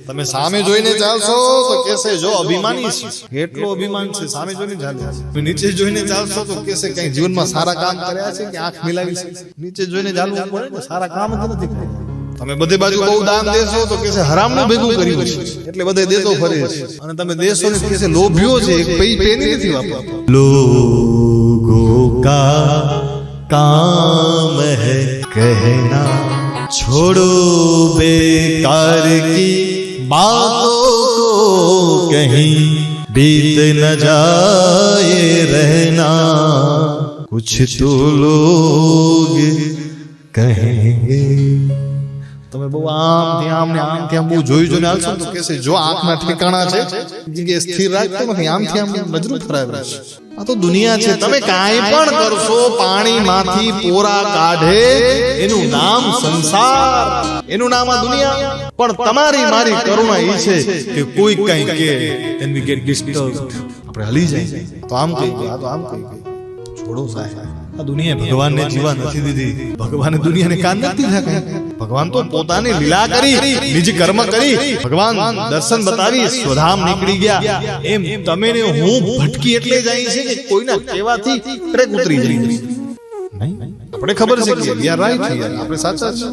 તમે સામે જોઈને ચાલશો તો કહેશે જો અભિમાની છે, કેટલો અભિમાન છે, સામે જોઈને ચાલે. નીચે જોઈને ચાલશો તો કહેશે કઈ જીવનમાં સારા કામ કર્યા છે કે આંખ મિલાવી છે. નીચે જોઈને ચાલવું પડે ને, સારા કામ જ નથી કર્યા. તમે બધી બાજુ બહુ દાન દેશો તો કહેશે હરામનું ભેગું કર્યું છે, એટલે બધે દેતો ફરે છે. અને તમે દેશો ને કહેશે લોભ્યો છે, એક પેની નથી વાપરતો. लोगों का काम है कहना, छोड़ो बेकार की बातों को, कहीं बीत न जाए रहना, कुछ तो लोग कहेंगे. તમે બહુ આમથી આમ ને આમથી આમ બહુ જોઈ જોઈને હાલશો તો કહેશે જો આંખના ઠેકાણા છે જગ્યાએ સ્થિર રાખતો નથી, આમથી આમ નજરું ફરાવે છે. આ તો દુનિયા છે. તમે કાંઈ પણ કરશો પાણીમાંથી પોરા કાઢે એનું નામ સંસાર, એનું નામ આ દુનિયા. પણ તમારી મારી કરુણા એ છે કે કોઈ કઈ કે then we get disturbed, આપણે હલી જાય. તો આમ કહી ગઈ, આ તો આમ કહી ગઈ. છોડો સાહેબ, આ દુનિયાએ ભગવાનને જીવા નથી દીધી, ભગવાને દુનિયાને કાન નથી દીધા. ભગવાન તો પોતાની લીલા કરી, નિજ કર્મ કરી, ભગવાન દર્શન બતાવી સ્વધામ નીકળી ગયા. એમ તમે ને હું ભટકી એટલે જાય છે કે કોઈના કહેવાથી ટ્રેક ઉતરી જાય. નહીં, આપણે ખબર છે કે યાર રાઈટ છે, યાર આપણે સાચા છે.